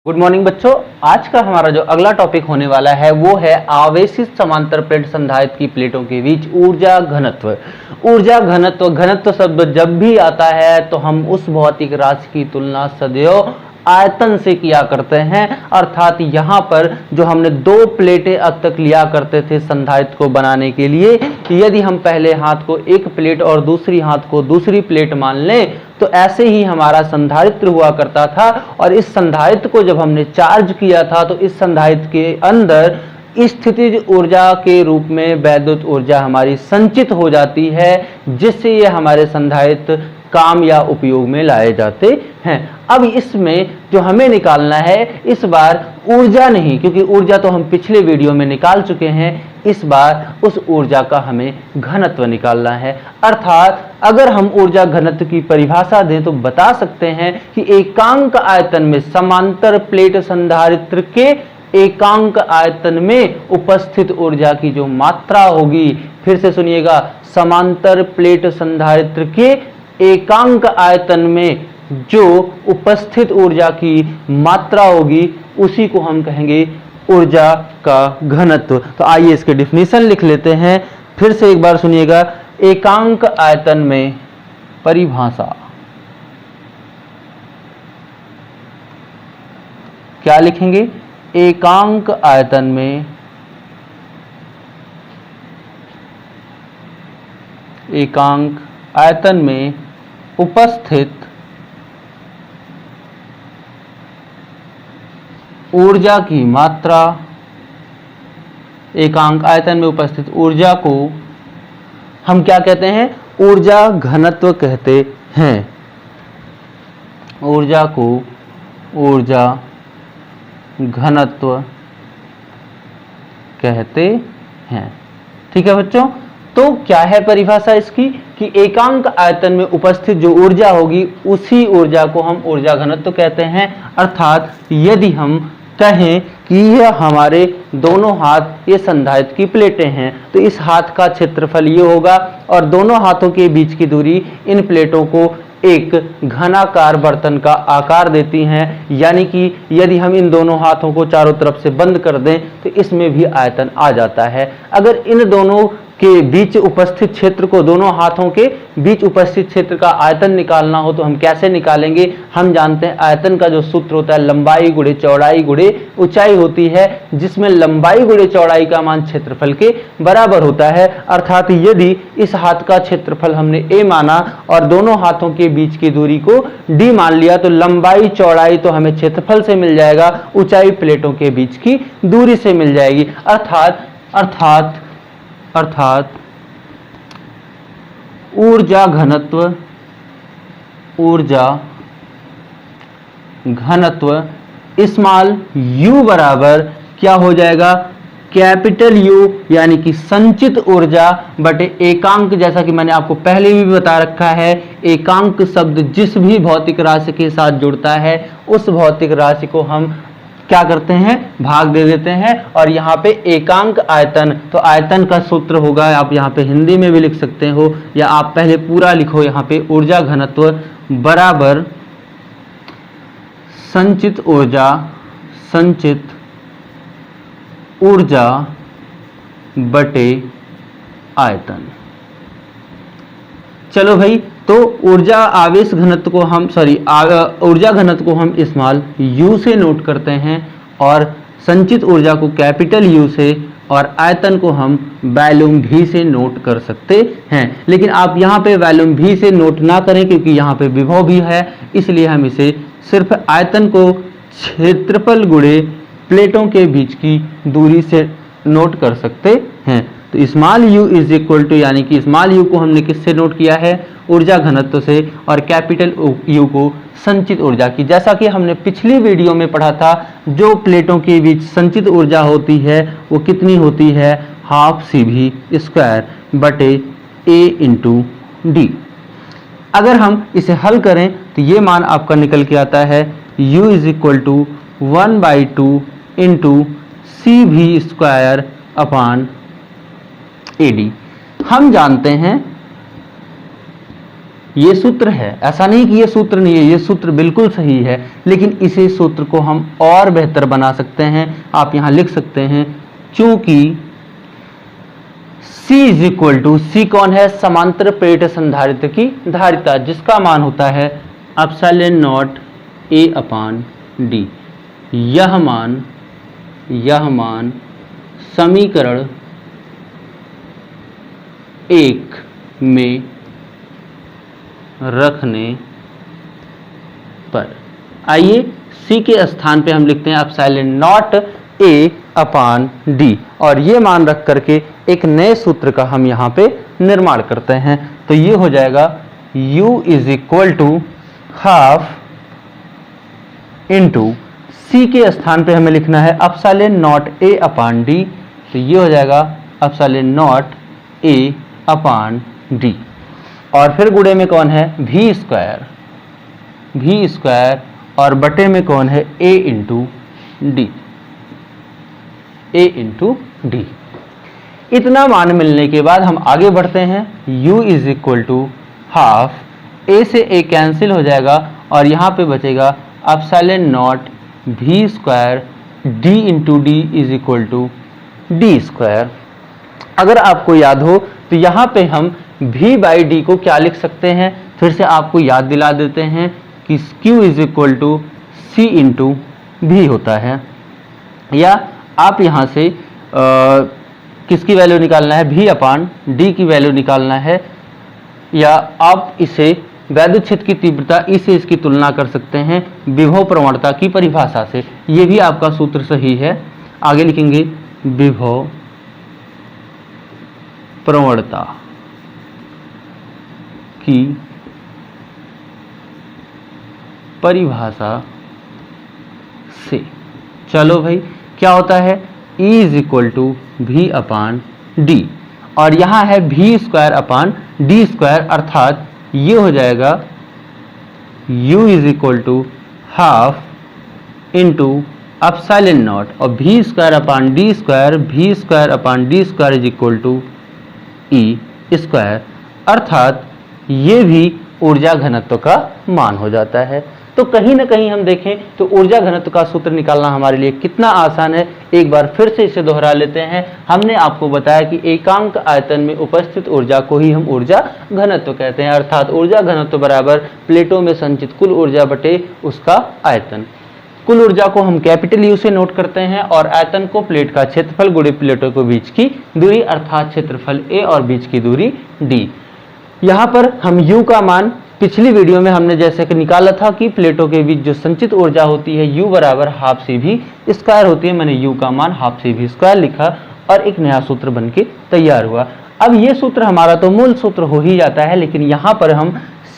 Good morning बच्चों। आज का हमारा जो अगला टॉपिक होने वाला है वो है आवेशित समांतर प्लेट संधारित्र की प्लेटों के बीच ऊर्जा घनत्व। ऊर्जा घनत्व, घनत्व शब्द जब भी आता है तो हम उस भौतिक राशि की तुलना सदैव आयतन से किया करते हैं। अर्थात यहाँ पर जो हमने दो प्लेटें अब तक लिया करते थे संधारित्र को बनाने के लिए, यदि हम पहले हाथ को एक प्लेट और दूसरी हाथ को दूसरी प्लेट मान लें तो ऐसे ही हमारा संधारित्र हुआ करता था। और इस संधारित्र को जब हमने चार्ज किया था तो इस संधारित्र के अंदर स्थितिज ऊर्जा के रूप में वैद्युत ऊर्जा हमारी संचित हो जाती है, जिससे ये हमारे संधारित्र काम या उपयोग में लाए जाते हैं। अब इसमें जो हमें निकालना है इस बार ऊर्जा नहीं, क्योंकि ऊर्जा तो हम पिछले वीडियो में निकाल चुके हैं। इस बार उस ऊर्जा का हमें घनत्व निकालना है। अर्थात अगर हम ऊर्जा घनत्व की परिभाषा दें तो बता सकते हैं कि एकांक आयतन में समांतर प्लेट संधारित्र के एकांक आयतन में उपस्थित ऊर्जा की जो मात्रा होगी, फिर से सुनिएगा, समांतर प्लेट संधारित्र के एकांक आयतन में जो उपस्थित ऊर्जा की मात्रा होगी उसी को हम कहेंगे ऊर्जा का घनत्व। तो आइए इसके डिफिनीशन लिख लेते हैं। फिर से एक बार सुनिएगा, एकांक आयतन में परिभाषा क्या लिखेंगे? एकांक आयतन में उपस्थित ऊर्जा की मात्रा, एकांक आयतन में उपस्थित ऊर्जा को हम क्या कहते हैं? ऊर्जा घनत्व कहते हैं। ऊर्जा को ऊर्जा घनत्व कहते हैं। ठीक है बच्चों, तो क्या है परिभाषा इसकी कि एकांक आयतन में उपस्थित जो ऊर्जा होगी उसी ऊर्जा को हम ऊर्जा घनत्व कहते हैं। अर्थात यदि हम कहें कि यह हमारे दोनों हाथ ये संधारित्र की प्लेटें हैं तो इस हाथ का क्षेत्रफल ये होगा और दोनों हाथों के बीच की दूरी इन प्लेटों को एक घनाकार बर्तन का आकार देती हैं। यानी कि यदि हम इन दोनों हाथों को चारों तरफ से बंद कर दें तो इसमें भी आयतन आ जाता है। अगर इन दोनों के बीच उपस्थित क्षेत्र को, दोनों हाथों के बीच उपस्थित क्षेत्र का आयतन निकालना हो तो हम कैसे निकालेंगे? हम जानते हैं आयतन का जो सूत्र होता है लंबाई गुणे चौड़ाई गुणे ऊंचाई होती है, जिसमें लंबाई गुणे चौड़ाई का मान क्षेत्रफल के बराबर होता है। अर्थात यदि इस हाथ का क्षेत्रफल हमने a माना और दोनों हाथों के बीच की दूरी को d मान लिया तो लंबाई चौड़ाई तो हमें क्षेत्रफल से मिल जाएगा, ऊंचाई प्लेटों के बीच की दूरी से मिल जाएगी। अर्थात ऊर्जा घनत्व स्मॉल u बराबर क्या हो जाएगा? कैपिटल U, यानी कि संचित ऊर्जा बटे एकांक। जैसा कि मैंने आपको पहले भी बता रखा है, एकांक शब्द जिस भी भौतिक राशि के साथ जुड़ता है उस भौतिक राशि को हम क्या करते हैं? भाग दे देते हैं। और यहाँ पे एकांक आयतन, तो आयतन का सूत्र होगा, आप यहाँ पे हिंदी में भी लिख सकते हो या आप पहले पूरा लिखो यहाँ पे, ऊर्जा घनत्व बराबर संचित ऊर्जा बटे आयतन। चलो भाई, तो ऊर्जा आवेश घनत्व को हम ऊर्जा घनत्व को हम स्मॉल u से नोट करते हैं और संचित ऊर्जा को कैपिटल U से और आयतन को हम वॉल्यूम v से नोट कर सकते हैं। लेकिन आप यहाँ पे वॉल्यूम v से नोट ना करें क्योंकि यहाँ पे विभव भी है, इसलिए हम इसे सिर्फ आयतन को क्षेत्रफल गुणे प्लेटों के बीच की दूरी से नोट कर सकते हैं। तो small u is equal to, यानी कि स्मॉल u को हमने किससे नोट किया है? ऊर्जा घनत्व से, और कैपिटल U को संचित ऊर्जा की। जैसा कि हमने पिछली वीडियो में पढ़ा था, जो प्लेटों के बीच संचित ऊर्जा होती है वो कितनी होती है? हाफ CV² बटे A इंटू D। अगर हम इसे हल करें तो ये मान आपका निकल के आता है U is equal to 1/2 into CV² upon AD। हम जानते हैं ये सूत्र है, ऐसा नहीं कि ये सूत्र नहीं है, ये सूत्र बिल्कुल सही है, लेकिन इसी सूत्र को हम और बेहतर बना सकते हैं। आप यहां लिख सकते हैं, चूंकि C इज इक्वल टू, सी कौन है, समांतर प्लेट संधारित्र की धारिता, जिसका मान होता है epsilon naught A upon D. यह मान समीकरण 1 में रखने पर, आइए C के स्थान पे हम लिखते हैं epsilon naught A upon D, और ये मान रख करके एक नए सूत्र का हम यहाँ पे निर्माण करते हैं। तो ये हो जाएगा U is equal to half into, C के स्थान पे हमें लिखना है epsilon naught A upon D, तो ये हो जाएगा epsilon naught A upon D, और फिर गुणे में कौन है, v स्क्वायर, और बटे में कौन है, a इंटू डी। इतना मान मिलने के बाद हम आगे बढ़ते हैं। u is equal to half, a से a कैंसिल हो जाएगा और यहाँ पे बचेगा epsilon naught v square d into D is equal to D square. अगर आपको याद हो तो यहाँ पे हम v बाई डी को क्या लिख सकते हैं, फिर से आपको याद दिला देते हैं कि q is equal to C into भी होता है, या आप यहाँ से किसकी वैल्यू निकालना है, v अपान डी की वैल्यू निकालना है, या आप इसे वैद्युत क्षेत्र की तीव्रता ई से इसकी तुलना कर सकते हैं विभव प्रवणता की परिभाषा से। ये भी आपका सूत्र सही है। आगे लिखेंगे विभव प्रवणता की परिभाषा से। चलो भाई, क्या होता है, E is equal to V upon D, और यहाँ है V square upon D square, अर्थात ये हो जाएगा U is equal to half into epsilon naught, और V square upon D square, V square upon D square is equal to E square, अर्थात ये भी ऊर्जा घनत्व का मान हो जाता है। तो कहीं ना कहीं हम देखें तो ऊर्जा घनत्व का सूत्र निकालना हमारे लिए कितना आसान है। एक बार फिर से इसे दोहरा लेते हैं। हमने आपको बताया कि एकांक आयतन में उपस्थित ऊर्जा को ही हम ऊर्जा घनत्व कहते हैं, अर्थात ऊर्जा घनत्व बराबर प्लेटों में संचित कुल ऊर्जा बटे उसका आयतन। कुल ऊर्जा को हम कैपिटल U से नोट करते हैं और आयतन को प्लेट का क्षेत्रफल गुणे प्लेटों के बीच की दूरी, अर्थात क्षेत्रफल A और बीच की दूरी D। यहाँ पर हम U का मान पिछली वीडियो में हमने जैसे कि निकाला था कि प्लेटों के बीच जो संचित ऊर्जा होती है U बराबर हाफ CV स्क्वायर होती है। मैंने U का मान हाफ CV स्क्वायर लिखा और एक नया सूत्र बनके तैयार हुआ। अब ये सूत्र हमारा तो मूल सूत्र हो ही जाता है, लेकिन यहाँ पर हम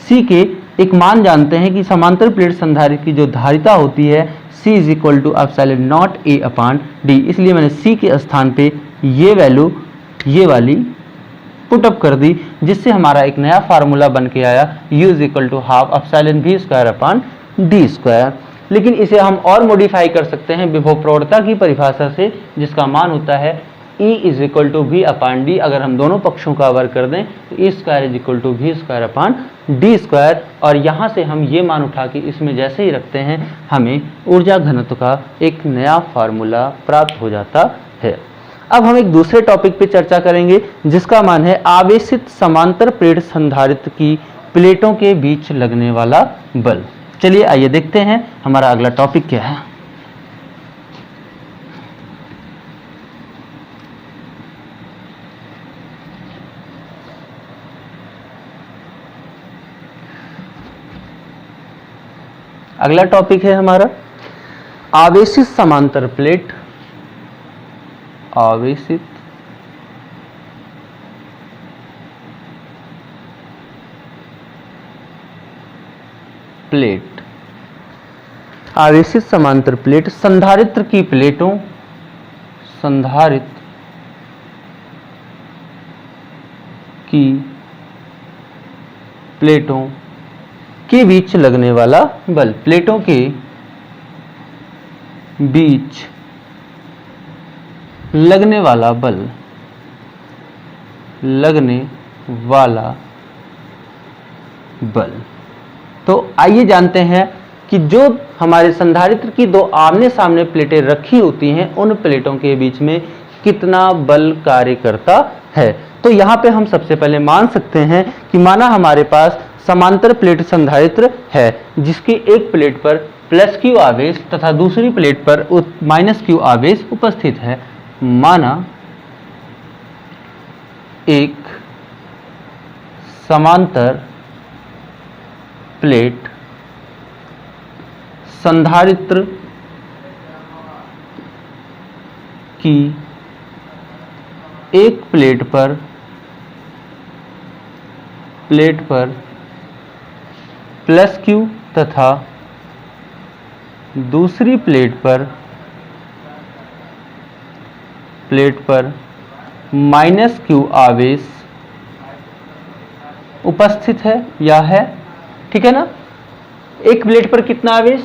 C के एक मान जानते हैं कि समांतर प्लेट संधारित्र की जो धारिता होती है C is equal to epsilon naught A upon D, इसलिए मैंने C के स्थान पे ये वैल्यू ये वाली पुटअप कर दी, जिससे हमारा एक नया फार्मूला बन के आया U is equal to half epsilon V square upon D square. लेकिन इसे हम और मॉडिफाई कर सकते हैं विभव प्रवणता की परिभाषा से, जिसका मान होता है E is equal to V upon D. अगर हम दोनों पक्षों का वर्ग कर दें तो E square is equal to V square upon D square, और यहाँ से हम ये मान उठा के इसमें जैसे ही रखते हैं हमें ऊर्जा घनत्व का एक नया फार्मूला प्राप्त हो जाता है। अब हम एक दूसरे टॉपिक पे चर्चा करेंगे जिसका मान है आवेशित समांतर प्लेट संधारित्र की प्लेटों के बीच लगने वाला बल। चलिए आइए देखते हैं हमारा अगला टॉपिक क्या है। अगला टॉपिक है हमारा आवेशित समांतर प्लेट। आवेशित प्लेट, आवेशित समांतर प्लेट संधारित्र की प्लेटों, संधारित्र की प्लेटों के बीच लगने वाला बल। प्लेटों के बीच लगने वाला बल, लगने वाला बल। तो आइए जानते हैं कि जो हमारे संधारित्र की दो आमने सामने प्लेटें रखी होती हैं उन प्लेटों के बीच में कितना बल कार्य करता है। तो यहाँ पे हम सबसे पहले मान सकते हैं कि माना हमारे पास समांतर प्लेट संधारित्र है जिसकी एक प्लेट पर प्लस क्यू आवेश तथा दूसरी प्लेट पर माइनस क्यू आवेश उपस्थित है। माना एक समांतर प्लेट संधारित्र की एक प्लेट पर प्लस क्यू तथा दूसरी प्लेट पर माइनस क्यू आवेश उपस्थित है या है। ठीक है ना। एक प्लेट पर कितना आवेश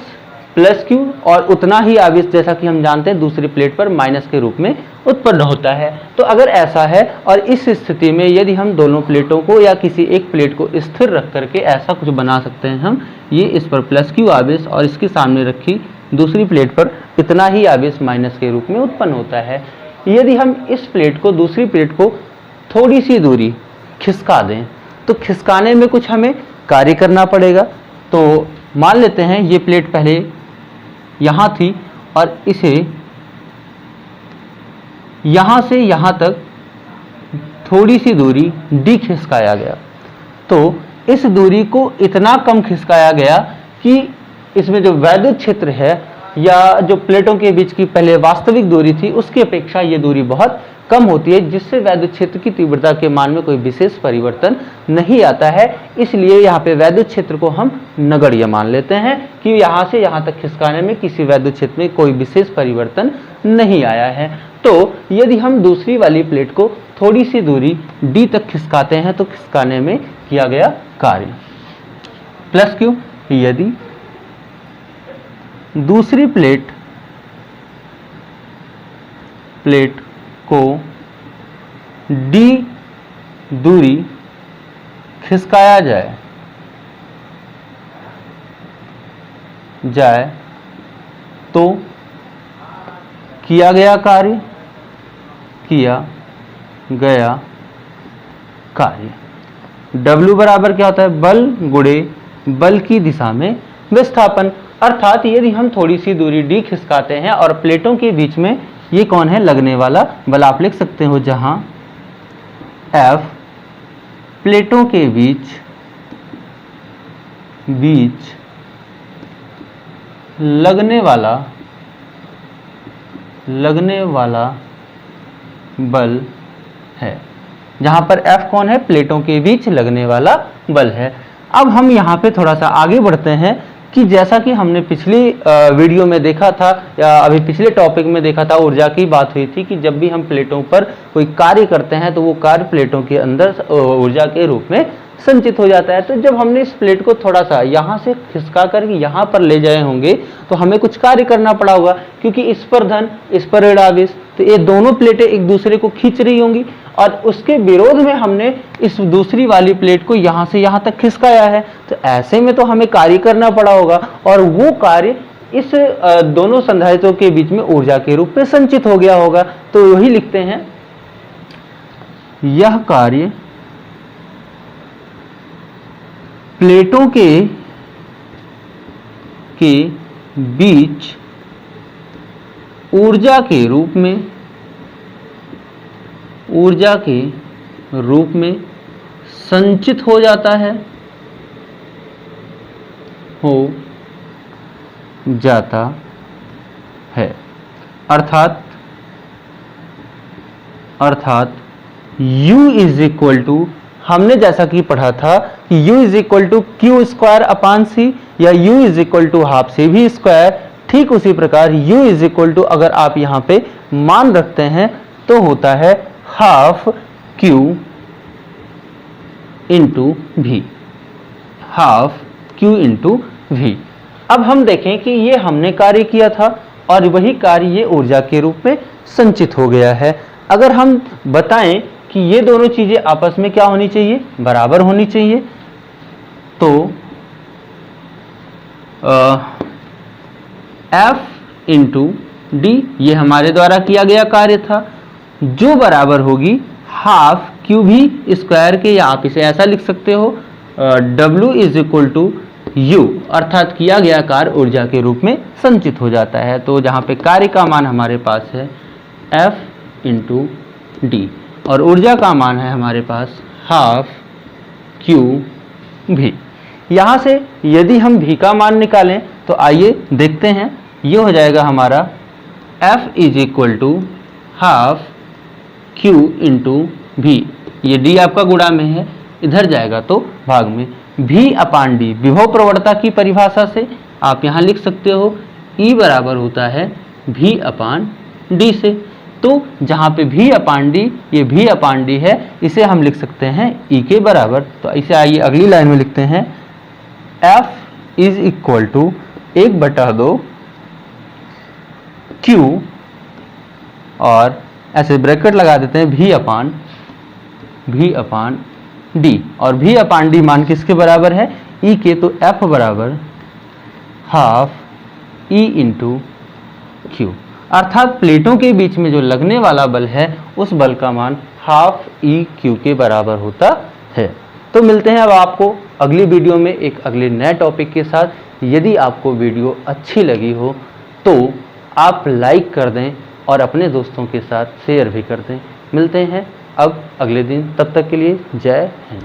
प्लस क्यू और उतना ही आवेश जैसा कि हम जानते हैं दूसरी प्लेट पर माइनस के रूप में उत्पन्न होता है। तो अगर ऐसा है और इस स्थिति में यदि हम दोनों प्लेटों को या किसी एक प्लेट को स्थिर रख करके ऐसा कुछ बना सकते हैं हम, ये इस पर प्लस क्यू आवेश और इसके सामने रखी दूसरी प्लेट पर इतना ही आवेश माइनस के रूप में उत्पन्न होता है। यदि हम इस प्लेट को दूसरी प्लेट को थोड़ी सी दूरी खिसका दें तो खिसकाने में कुछ हमें कार्य करना पड़ेगा। तो मान लेते हैं ये प्लेट पहले यहाँ थी और इसे यहाँ से यहाँ तक थोड़ी सी दूरी डी खिसकाया गया। तो इस दूरी को इतना कम खिसकाया गया कि इसमें जो वैद्युत क्षेत्र है या जो प्लेटों के बीच की पहले वास्तविक दूरी थी उसकी अपेक्षा ये दूरी बहुत कम होती है, जिससे वैद्युत क्षेत्र की तीव्रता के मान में कोई विशेष परिवर्तन नहीं आता है। इसलिए यहाँ पे वैद्युत क्षेत्र को हम नगण्य मान लेते हैं कि यहाँ से यहाँ तक खिसकाने में किसी वैद्युत क्षेत्र में कोई विशेष परिवर्तन नहीं आया है। तो यदि हम दूसरी वाली प्लेट को थोड़ी सी दूरी डी तक खिसकाते हैं तो खिसकाने में किया गया कार्य प्लस क्यू। यदि दूसरी प्लेट को डी दूरी खिसकाया जाए तो किया गया कार्य W बराबर क्या होता है, बल गुणे बल की दिशा में विस्थापन। अर्थात यदि हम थोड़ी सी दूरी d खिसकाते हैं और प्लेटों के बीच में ये कौन है, लगने वाला बल, आप लिख सकते हो जहां F प्लेटों के बीच लगने वाला बल है। जहां पर F कौन है, प्लेटों के बीच लगने वाला बल है। अब हम यहाँ पे थोड़ा सा आगे बढ़ते हैं कि जैसा कि हमने पिछली वीडियो में देखा था या अभी पिछले टॉपिक में देखा था, ऊर्जा की बात हुई थी कि जब भी हम प्लेटों पर कोई कार्य करते हैं तो वो कार्य प्लेटों के अंदर ऊर्जा के रूप में संचित हो जाता है। तो जब हमने इस प्लेट को थोड़ा सा यहाँ से खिसका कर यहाँ पर ले जाए होंगे तो हमें कुछ कार्य करना पड़ा होगा, क्योंकि इस पर धन इस पर ऋण आवेश, तो ये दोनों प्लेटें एक दूसरे को खींच रही होंगी और उसके विरोध में हमने इस दूसरी वाली प्लेट को यहाँ से यहाँ तक खिसकाया है। तो ऐसे में तो हमें कार्य करना पड़ा होगा और वो कार्य इस दोनों संधारित्रों के बीच में ऊर्जा के रूप में संचित हो गया होगा। तो वही लिखते हैं, यह कार्य प्लेटों के बीच ऊर्जा के रूप में संचित हो जाता है। अर्थात U इज इक्वल टू, हमने जैसा कि पढ़ा था कि U is equal to Q square upon C या U is equal to half से भी स्क्वायर, ठीक उसी प्रकार U इज इक्वल टू अगर आप यहाँ पे मान रखते हैं तो होता है हाफ क्यू इंटू भी, हाफ क्यू इंटू भी। अब हम देखें कि ये हमने कार्य किया था और वही कार्य ये ऊर्जा के रूप में संचित हो गया है। अगर हम बताएं कि ये दोनों चीजें आपस में क्या होनी चाहिए, बराबर होनी चाहिए, तो F इंटू डी ये हमारे द्वारा किया गया कार्य था, जो बराबर होगी हाफ क्यू भी स्क्वायर के, या आप इसे ऐसा लिख सकते हो W is equal to U, अर्थात किया गया कार्य ऊर्जा के रूप में संचित हो जाता है। तो जहाँ पे कार्य का मान हमारे पास है F इंटू डी और ऊर्जा का मान है हमारे पास हाफ क्यू भी। यहाँ से यदि हम भी का मान निकालें तो आइए देखते हैं, ये हो जाएगा हमारा F is equal to half Q into भी, ये डी आपका गुणा में है, इधर जाएगा तो भाग में, भी अपान डी विभव प्रवणता की परिभाषा से आप यहाँ लिख सकते हो E बराबर होता है भी अपान डी से। तो जहाँ पे भी अपान डी, ये भी अपान डी है, इसे हम लिख सकते हैं E के बराबर। तो इसे आइए अगली लाइन में लिखते हैं F is equal to 1/2 Q और ऐसे ब्रैकेट लगा देते हैं भी अपान डी, और भी अपान डी मान किसके बराबर है? E के। तो F बराबर हाफ E इंटू क्यू, अर्थात प्लेटों के बीच में जो लगने वाला बल है उस बल का मान हाफ E क्यू के बराबर होता है। तो मिलते हैं अब आपको अगली वीडियो में एक अगले नए टॉपिक के साथ। यदि आपको वीडियो अच्छी लगी हो तो आप लाइक कर दें और अपने दोस्तों के साथ शेयर भी कर दें। मिलते हैं अब अगले दिन, तब तक के लिए जय हिंद।